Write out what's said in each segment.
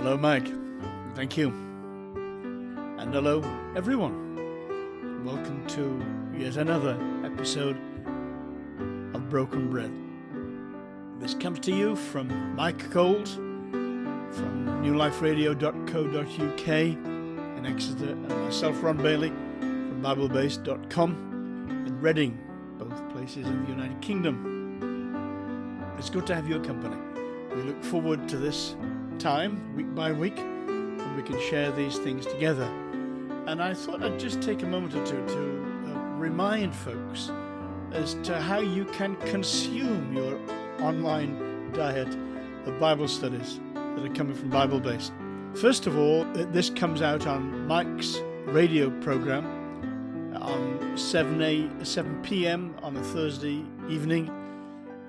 Hello, Mike. Thank you. And hello, everyone. Welcome to yet another episode of Broken Bread. This comes to you from Mike Coles, from newliferadio.co.uk in Exeter, and myself, Ron Bailey, from biblebase.com in Reading, both places in the United Kingdom. It's good to have your company. We look forward to this time, week by week, when we can share these things together. And I thought I'd just take a moment or two to remind folks as to how you can consume your online diet of Bible studies that are coming from Bible Base. First of all, this comes out on Mike's radio program on 7 p.m. on a Thursday evening,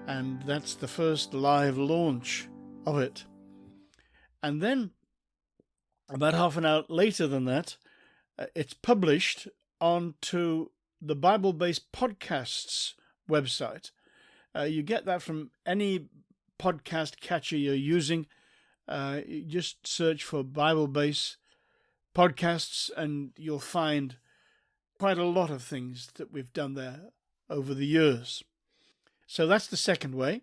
and that's the first live launch of it. And then, about half an hour later than that, it's published onto the Bible-based podcasts website. You get that from any podcast catcher you're using. You just search for Bible-based podcasts, and you'll find quite a lot of things that we've done there over the years. So that's the second way.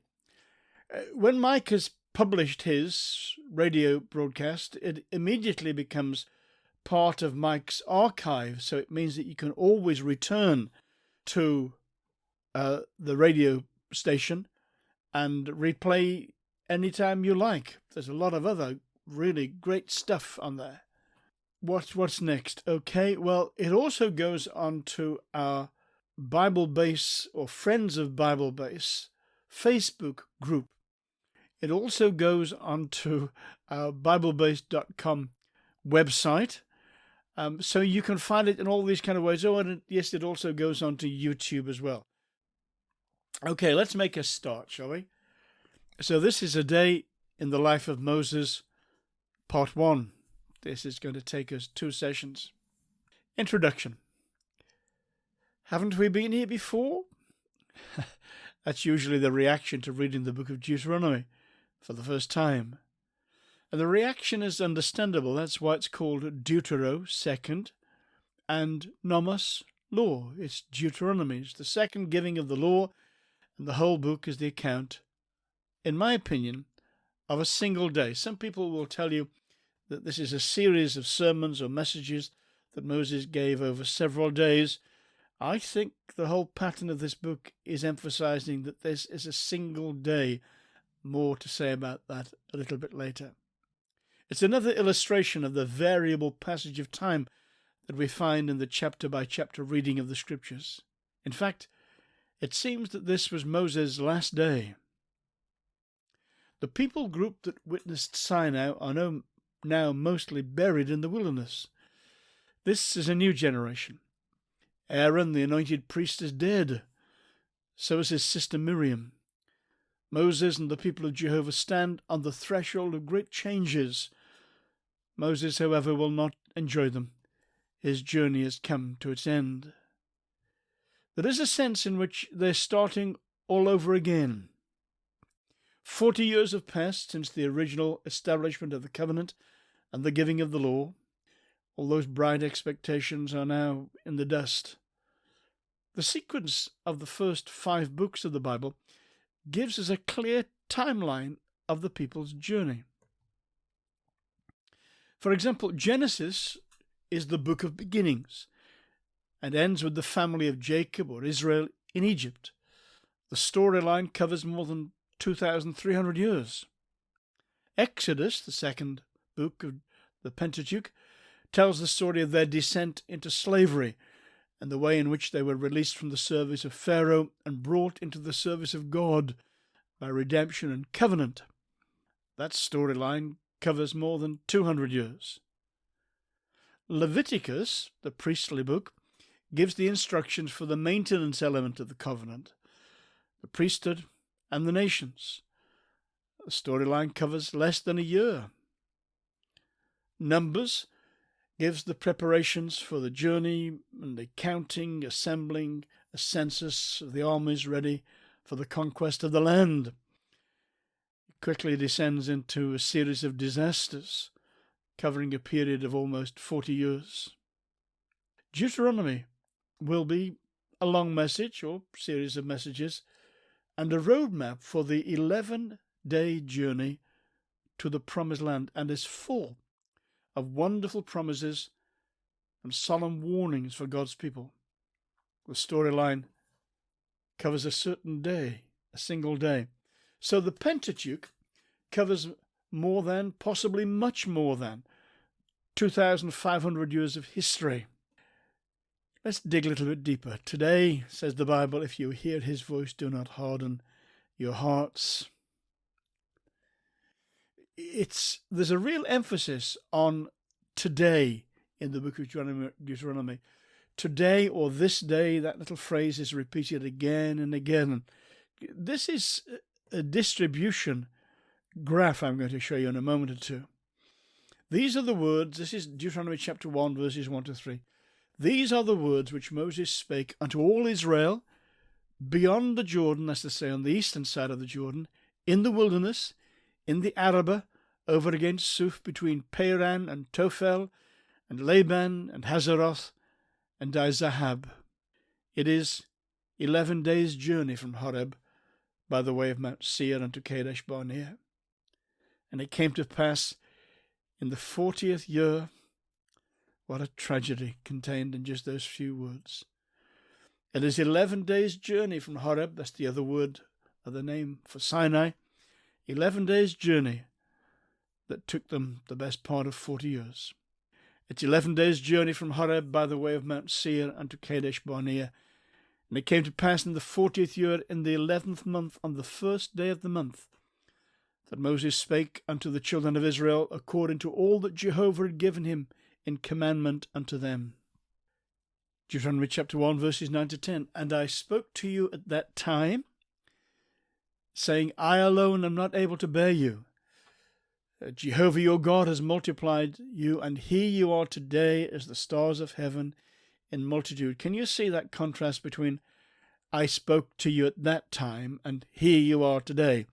When Mike has published his radio broadcast, it immediately becomes part of Mike's archive, so it means that you can always return to the radio station and replay anytime you like. There's a lot of other really great stuff on there. What's next? Okay, well, it also goes on to our Bible Base or Friends of Bible Base Facebook group. It also goes onto our biblebase.com website, so you can find it in all these kind of ways. Oh, and yes, it also goes onto YouTube as well. Okay, let's make a start, shall we? So this is a day in the life of Moses, part 1. This is going to take us 2 sessions. Introduction. Haven't we been here before? That's usually the reaction to reading the book of Deuteronomy for the first time. And the reaction is understandable. That's why it's called Deutero, second, and Nomos, law. It's Deuteronomy. It's the second giving of the law, and the whole book is the account, in my opinion, of a single day. Some people will tell you that this is a series of sermons or messages that Moses gave over several days. I think the whole pattern of this book is emphasizing that this is a single day. More to say about that a little bit later. It's another illustration of the variable passage of time that we find in the chapter-by-chapter reading of the Scriptures. In fact, it seems that this was Moses' last day. The people group that witnessed Sinai are now mostly buried in the wilderness. This is a new generation. Aaron, the anointed priest, is dead. So is his sister Miriam. Moses and the people of Jehovah stand on the threshold of great changes. Moses, however, will not enjoy them. His journey has come to its end. There is a sense in which they're starting all over again. 40 years have passed since the original establishment of the covenant and the giving of the law. All those bright expectations are now in the dust. The sequence of the first 5 books of the Bible gives us a clear timeline of the people's journey. For example, Genesis is the book of beginnings and ends with the family of Jacob or Israel in Egypt. The storyline covers more than 2,300 years. Exodus, the second book of the Pentateuch, tells the story of their descent into slavery and the way in which they were released from the service of Pharaoh and brought into the service of God by redemption and covenant. That storyline covers more than 200 years. Leviticus, the priestly book, gives the instructions for the maintenance element of the covenant, the priesthood and the nations. The storyline covers less than a year. Numbers gives the preparations for the journey and the counting, assembling, a census of the armies ready for the conquest of the land. It quickly descends into a series of disasters. covering a period of almost 40 years. Deuteronomy will be a long message or series of messages and a roadmap for the 11-day journey to the Promised Land, and is full of wonderful promises and solemn warnings for God's people. The storyline covers a certain day, a single day. So the Pentateuch covers more than, possibly much more than, 2,500 years of history. Let's dig a little bit deeper. Today, says the Bible, if you hear his voice, do not harden your hearts. There's a real emphasis on today in the book of Deuteronomy. Today or this day, that little phrase is repeated again and again. This is a distribution graph I'm going to show you in a moment or two. These are the words, this is Deuteronomy chapter 1, verses 1 to 3. These are the words which Moses spake unto all Israel beyond the Jordan, that's to say on the eastern side of the Jordan, in the wilderness, in the Arabah, over against Suf, between Paran and Tophel, and Laban and Hazeroth, and Dizahab. It is 11 days' journey from Horeb by the way of Mount Seir unto Kadesh Barnea. And it came to pass in the 40th year. What a tragedy contained in just those few words. It is 11 days' journey from Horeb, that's the other word of the name for Sinai, 11 days' journey that took them the best part of 40 years. It's 11 days' journey from Horeb by the way of Mount Seir unto Kadesh Barnea. And it came to pass in the 40th year, in the 11th month, on the first day of the month, that Moses spake unto the children of Israel according to all that Jehovah had given him in commandment unto them. Deuteronomy chapter 1, verses 9 to 10. And I spoke to you at that time, saying, I alone am not able to bear you. Jehovah your God has multiplied you, and here you are today as the stars of heaven in multitude. Can you see that contrast between I spoke to you at that time and here you are today?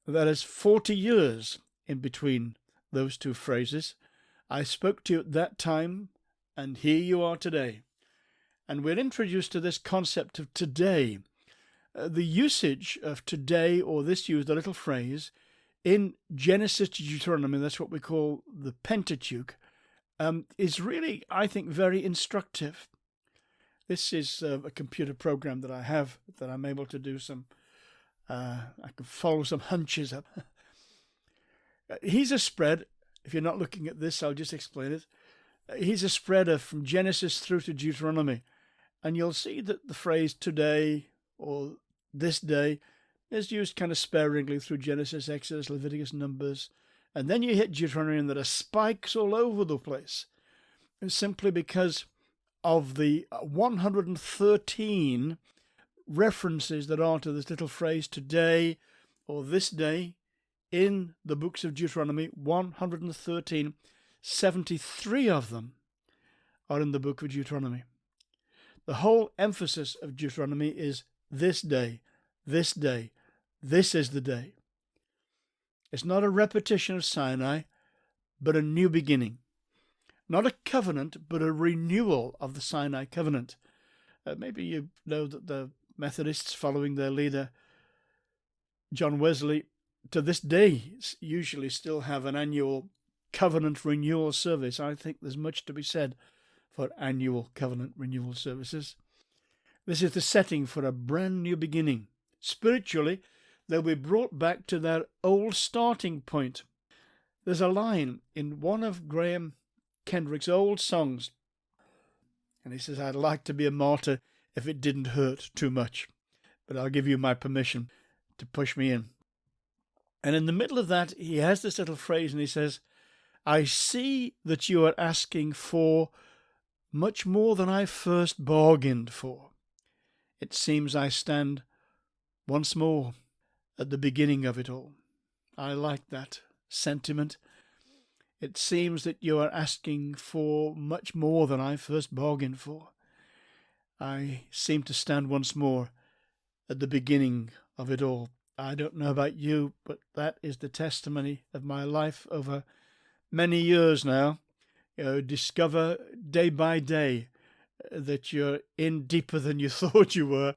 That is 40 years in between those two phrases. I spoke to you at that time and here you are today. And we're introduced to this concept of today. The usage of today, or this used, a little phrase, in Genesis to Deuteronomy, that's what we call the Pentateuch, is really, I think, very instructive. This is a computer program that I have that I'm able to do some, I can follow some hunches up. He's a spread. If you're not looking at this, I'll just explain it. He's a spreader from Genesis through to Deuteronomy. And you'll see that the phrase today or this day is used kind of sparingly through Genesis, Exodus, Leviticus, Numbers. And then you hit Deuteronomy and there are spikes all over the place. And simply because of the 113 references that are to this little phrase today or this day in the books of Deuteronomy, 113, 73 of them are in the book of Deuteronomy. The whole emphasis of Deuteronomy is this day, this day, this is the day. It's not a repetition of Sinai, but a new beginning. Not a covenant, but a renewal of the Sinai covenant. Maybe you know that the Methodists, following their leader, John Wesley, to this day usually still have an annual covenant renewal service. I think there's much to be said for annual covenant renewal services. This is the setting for a brand new beginning. Spiritually, they'll be brought back to their old starting point. There's a line in one of Graham Kendrick's old songs, and he says, I'd like to be a martyr if it didn't hurt too much, but I'll give you my permission to push me in. And in the middle of that, he has this little phrase, and he says, I see that you are asking for much more than I first bargained for. It seems I stand once more at the beginning of it all. I like that sentiment. It seems that you are asking for much more than I first bargained for. I seem to stand once more at the beginning of it all. I don't know about you, but that is the testimony of my life over many years now, discover day by day that you're in deeper than you thought you were,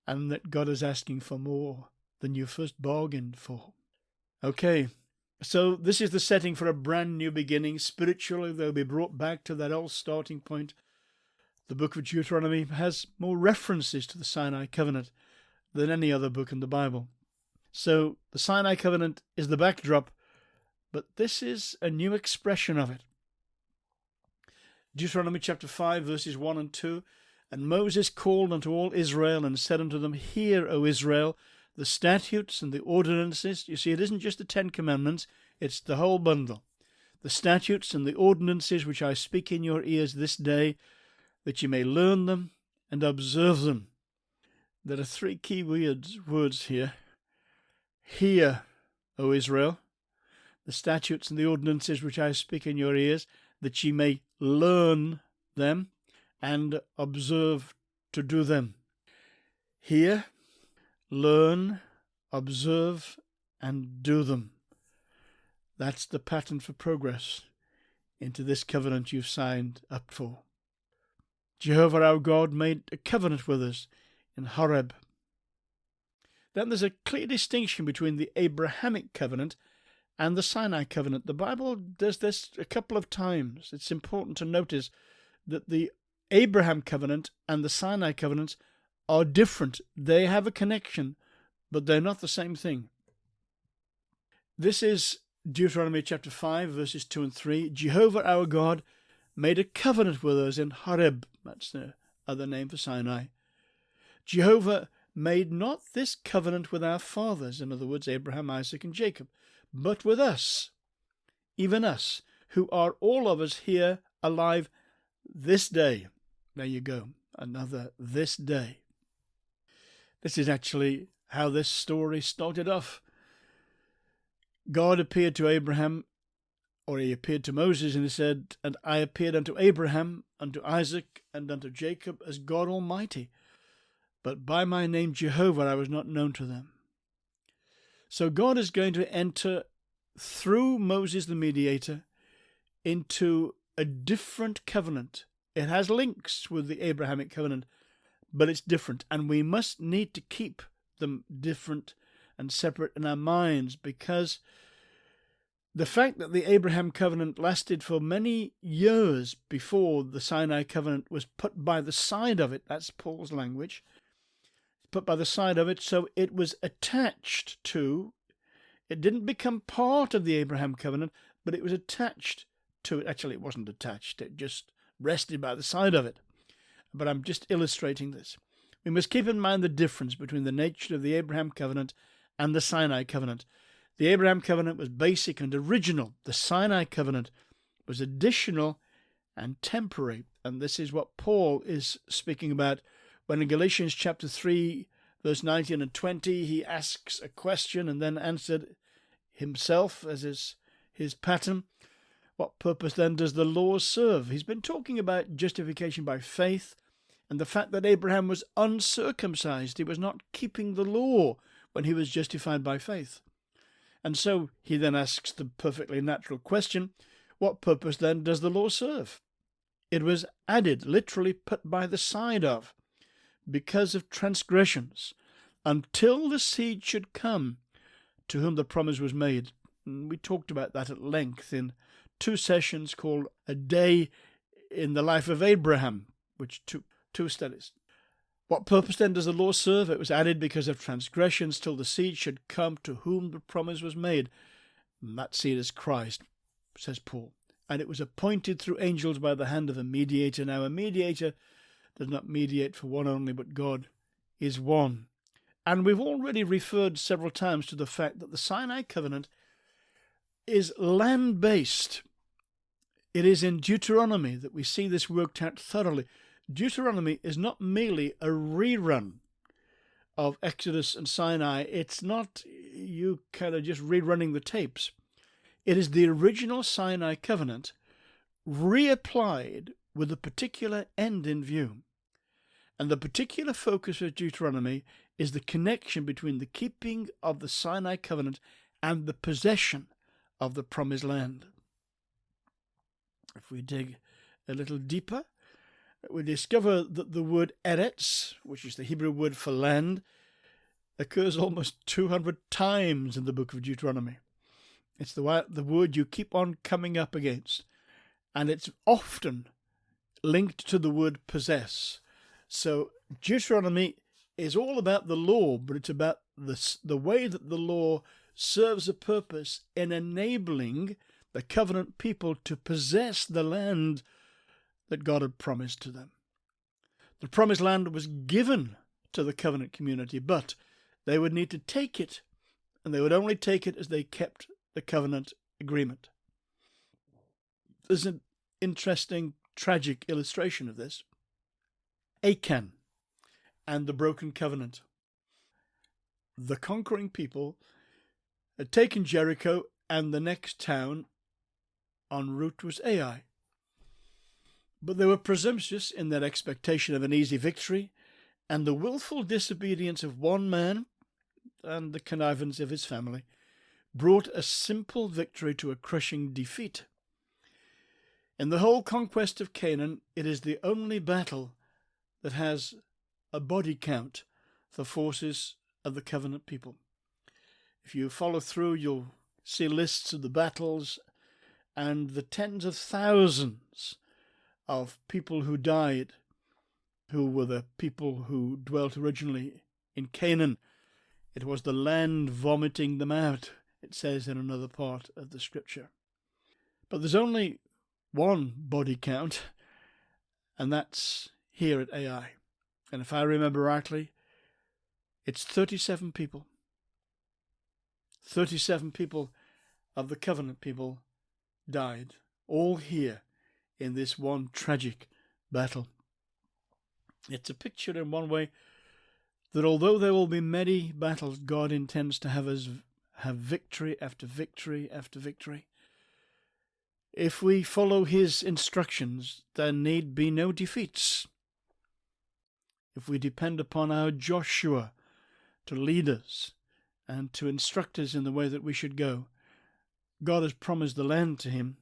and that God is asking for more than you first bargained for. Okay, so this is the setting for a brand new beginning. Spiritually, they'll be brought back to that old starting point. The book of Deuteronomy has more references to the Sinai covenant than any other book in the Bible. So the Sinai covenant is the backdrop, but this is a new expression of it. Deuteronomy chapter 5, verses 1 and 2. And Moses called unto all Israel and said unto them, Hear, O Israel, the statutes and the ordinances. You see, it isn't just the 10 Commandments, it's the whole bundle. The statutes and the ordinances which I speak in your ears this day, that you may learn them and observe them. There are 3 key words here. Hear, O Israel, the statutes and the ordinances which I speak in your ears, that ye may learn them and observe to do them. Hear, learn, observe, and do them. That's the pattern for progress into this covenant you've signed up for. Jehovah our God made a covenant with us in Horeb. Then there's a clear distinction between the Abrahamic covenant and the Sinai covenant. The Bible does this a couple of times. It's important to notice that the Abraham covenant and the Sinai covenant are different. They have a connection, but they're not the same thing. This is Deuteronomy chapter 5, verses 2 and 3. Jehovah our God made a covenant with us in Horeb. That's the other name for Sinai. Jehovah made not this covenant with our fathers, in other words, Abraham, Isaac, and Jacob, but with us, even us, who are all of us here alive this day. There you go, another this day. This is actually how this story started off. God appeared to Abraham, or he appeared to Moses, and he said, And I appeared unto Abraham, unto Isaac, and unto Jacob as God Almighty, but by my name Jehovah I was not known to them. So God is going to enter through Moses the mediator into a different covenant. It has links with the Abrahamic covenant, but it's different, and we must need to keep them different and separate in our minds, because the fact that the Abraham covenant lasted for many years before the Sinai covenant was put by the side of it, that's Paul's language, put by the side of it, so it was attached to, it didn't become part of the Abraham covenant, but it was attached to it. Actually, it wasn't attached, it just rested by the side of it. But I'm just illustrating this. We must keep in mind the difference between the nature of the Abraham covenant and the Sinai covenant. The Abraham covenant was basic and original. The Sinai covenant was additional and temporary. And this is what Paul is speaking about when in Galatians chapter 3, verse 19 and 20, he asks a question and then answered himself as his pattern. What purpose then does the law serve? He's been talking about justification by faith and the fact that Abraham was uncircumcised. He was not keeping the law when he was justified by faith. And so he then asks the perfectly natural question, what purpose then does the law serve? It was added, literally put by the side of, because of transgressions, until the seed should come to whom the promise was made. And we talked about that at length in 2 sessions called A Day in the Life of Abraham, which took 2 studies. What purpose then does the law serve? It was added because of transgressions till the seed should come to whom the promise was made. And that seed is Christ, says Paul. And it was appointed through angels by the hand of a mediator. Now a mediator does not mediate for one only, but God is one. And we've already referred several times to the fact that the Sinai covenant is land-based. It is in Deuteronomy that we see this worked out thoroughly. Deuteronomy is not merely a rerun of Exodus and Sinai. It's not you kind of just rerunning the tapes. It is the original Sinai covenant reapplied with a particular end in view. And the particular focus of Deuteronomy is the connection between the keeping of the Sinai covenant and the possession of the promised land. If we dig a little deeper, we discover that the word eretz, which is the Hebrew word for land, occurs almost 200 times in the book of Deuteronomy. It's the word you keep on coming up against, and it's often linked to the word possess. So Deuteronomy is all about the law, but it's about the way that the law serves a purpose in enabling the covenant people to possess the land that God had promised to them. The promised land was given to the covenant community, but they would need to take it, and they would only take it as they kept the covenant agreement. There's an interesting, tragic illustration of this. Achan and the broken covenant. The conquering people had taken Jericho, and the next town en route was Ai. But they were presumptuous in their expectation of an easy victory, and the willful disobedience of one man and the connivance of his family brought a simple victory to a crushing defeat. In the whole conquest of Canaan, it is the only battle that has a body count for forces of the covenant people. If you follow through, you'll see lists of the battles and the tens of thousands of people who died, who were the people who dwelt originally in Canaan. It was the land vomiting them out, it says in another part of the scripture. But there's only one body count, and that's here at Ai. And if I remember rightly, it's 37 people. 37 people of the covenant people died, all here in this one tragic battle. It's a picture in one way that although there will be many battles, God intends to have us have victory after victory after victory. If we follow his instructions, there need be no defeats. If we depend upon our Joshua to lead us and to instruct us in the way that we should go, God has promised the land to him,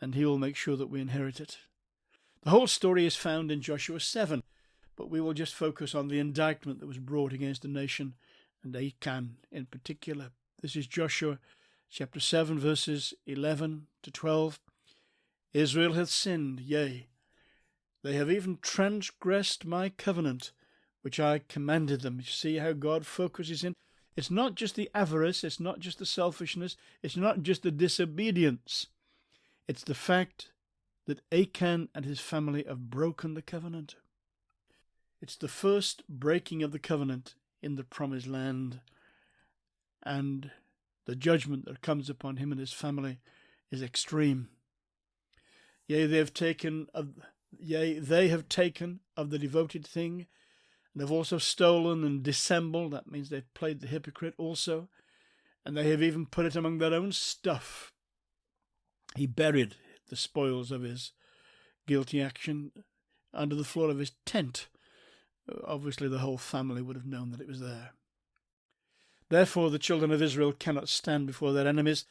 and he will make sure that we inherit it. The whole story is found in Joshua 7, but we will just focus on the indictment that was brought against the nation, and Achan in particular. This is Joshua chapter 7, verses 11 to 12. Israel hath sinned, yea, they have even transgressed my covenant, which I commanded them. You see how God focuses in? It's not just the avarice, it's not just the selfishness, it's not just the disobedience. It's the fact that Achan and his family have broken the covenant. It's the first breaking of the covenant in the promised land, and the judgment that comes upon him and his family is extreme. Yea, they have taken of the devoted thing, and have also stolen and dissembled. That means they've played the hypocrite also, and they have even put it among their own stuff. He buried the spoils of his guilty action under the floor of his tent. Obviously, the whole family would have known that it was there. Therefore, the children of Israel cannot stand before their enemies.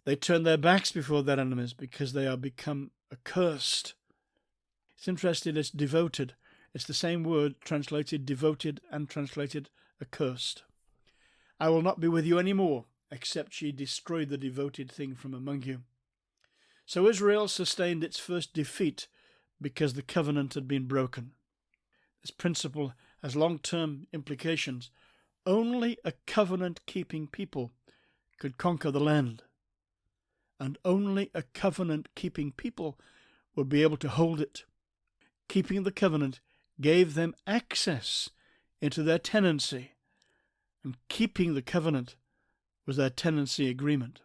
They turn their backs before their enemies because they are become accursed. It's interesting, it's devoted. It's the same word translated devoted and translated accursed. I will not be with you any more, except ye destroy the devoted thing from among you. So Israel sustained its first defeat because the covenant had been broken. This principle has long-term implications. Only a covenant-keeping people could conquer the land, and only a covenant-keeping people would be able to hold it. Keeping the covenant gave them access into their tenancy, and keeping the covenant was their tenancy agreement.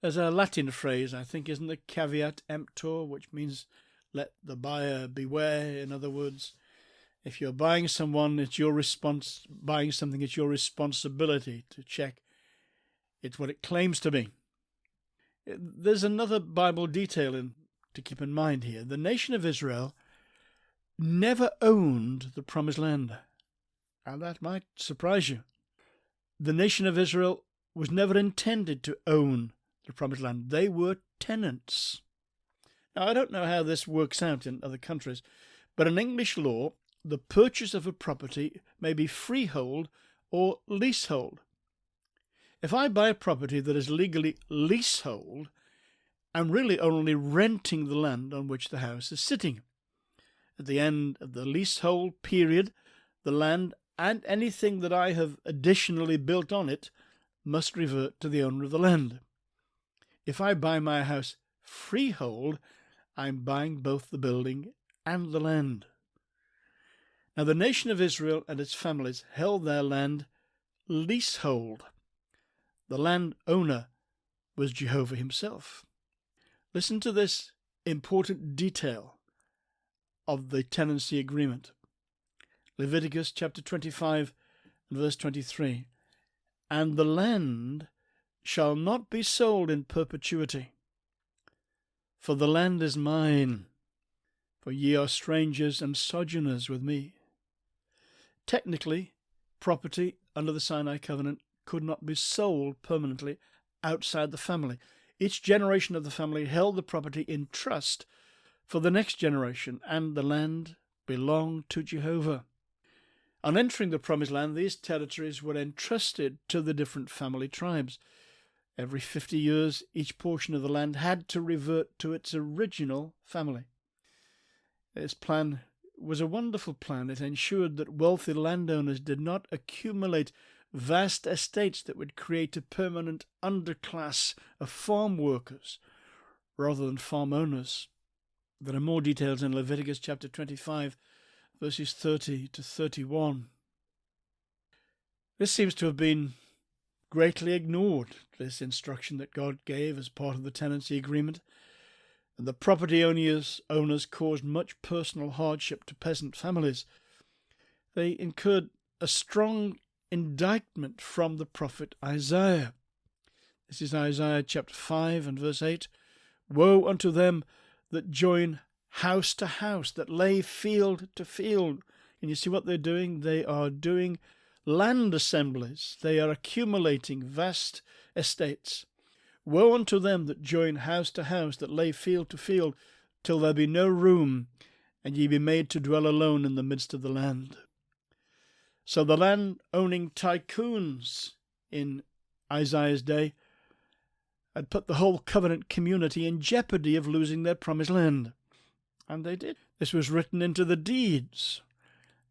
There's a Latin phrase, I think, isn't it? Caveat emptor, which means let the buyer beware. In other words, if you're buying something, it's your responsibility to check it's what it claims to be. There's another Bible detail to keep in mind here. The nation of Israel never owned the promised land. And that might surprise you. The nation of Israel was never intended to own the promised land. They were tenants. Now, I don't know how this works out in other countries, but in English law, the purchase of a property may be freehold or leasehold. If I buy a property that is legally leasehold, I'm really only renting the land on which the house is sitting. At the end of the leasehold period, the land and anything that I have additionally built on it must revert to the owner of the land. If I buy my house freehold, I'm buying both the building and the land. Now, the nation of Israel and its families held their land leasehold. The land owner was Jehovah himself. Listen to this important detail of the tenancy agreement. Leviticus chapter 25 and verse 23. And the land shall not be sold in perpetuity, for the land is mine, for ye are strangers and sojourners with me. Technically, property under the Sinai covenant could not be sold permanently outside the family. Each generation of the family held the property in trust for the next generation, and the land belonged to Jehovah. On entering the promised land, these territories were entrusted to the different family tribes. Every 50 years, each portion of the land had to revert to its original family. This plan was a wonderful plan. It ensured that wealthy landowners did not accumulate vast estates that would create a permanent underclass of farm workers rather than farm owners. There are more details in Leviticus chapter 25, verses 30 to 31. This seems to have been greatly ignored, this instruction that God gave as part of the tenancy agreement. And the property owners caused much personal hardship to peasant families. They incurred a strong indictment from the prophet Isaiah. This is Isaiah chapter 5 and verse 8. Woe unto them that join house to house, that lay field to field. And you see what they're doing? They are doing land assemblies. They are accumulating vast estates. Woe unto them that join house to house, that lay field to field, till there be no room, and ye be made to dwell alone in the midst of the land. So the land-owning tycoons in Isaiah's day had put the whole covenant community in jeopardy of losing their promised land. And they did. This was written into the deeds.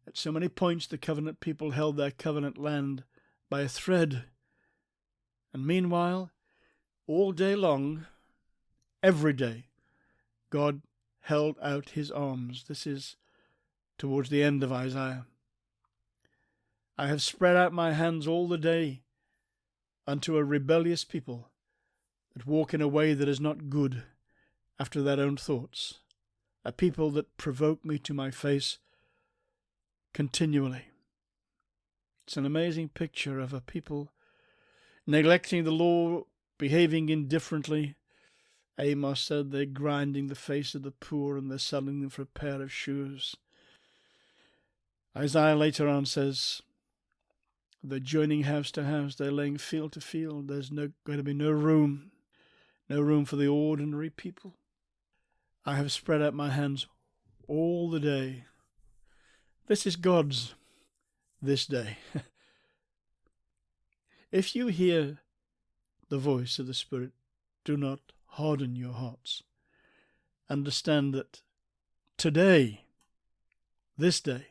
At so many points, the covenant people held their covenant land by a thread. And meanwhile, all day long, every day, God held out his arms. This is towards the end of Isaiah. I have spread out my hands all the day unto a rebellious people that walk in a way that is not good after their own thoughts, a people that provoke me to my face continually. It's an amazing picture of a people neglecting the law, behaving indifferently. Amos said they're grinding the face of the poor and they're selling them for a pair of shoes. Isaiah later on says they're joining house to house, they're laying field to field. There's going to be no room for the ordinary people. I have spread out my hands all the day. This is God's this day. If you hear the voice of the Spirit, do not harden your hearts. Understand that today, this day,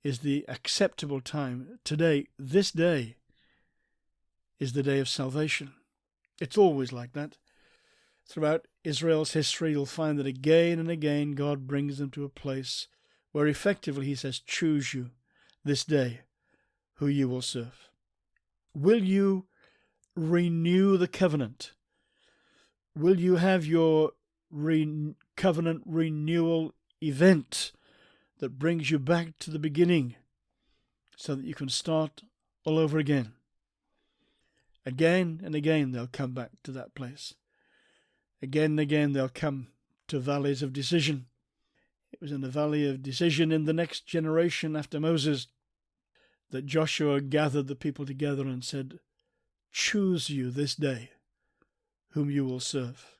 is the acceptable time. Today, this day, is the day of salvation. It's always like that. Throughout Israel's history, you'll find that again and again God brings them to a place where effectively he says, choose you this day who you will serve. Will you renew the covenant? Will you have your covenant renewal event that brings you back to the beginning so that you can start all over again? Again and again they'll come back to that place. Again and again they'll come to valleys of decision. It was in the valley of decision in the next generation after Moses that Joshua gathered the people together and said, choose you this day whom you will serve.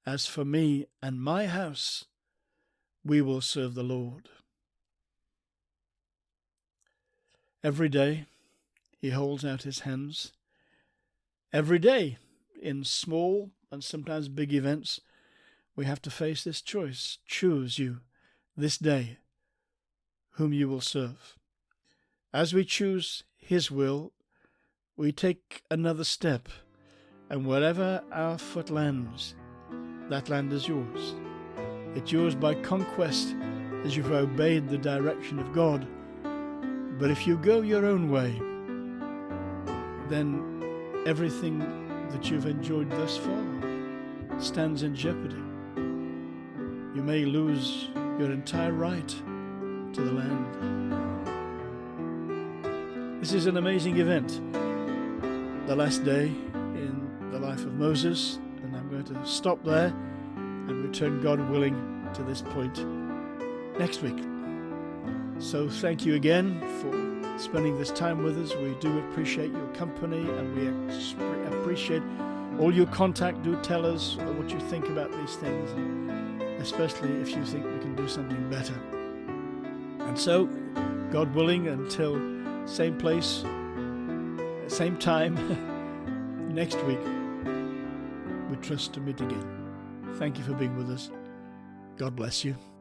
As for me and my house, we will serve the Lord. Every day he holds out his hands. Every day, in small and sometimes big events, we have to face this choice. Choose you this day whom you will serve. As we choose his will, we take another step, and wherever our foot lands, that land is yours. It's yours by conquest as you've obeyed the direction of God. But if you go your own way, then everything that you've enjoyed thus far stands in jeopardy. You may lose your entire right to the land. This is an amazing event, the last day in the life of Moses, and I'm going to stop there and return, God willing, to this point next week. So thank you again for spending this time with us. We do appreciate your company, and we appreciate all your contact. Do tell us what you think about these things, and especially if you think we can do something better. And so, God willing, until same place, same time next week, we trust to meet again. Thank you for being with us. God bless you.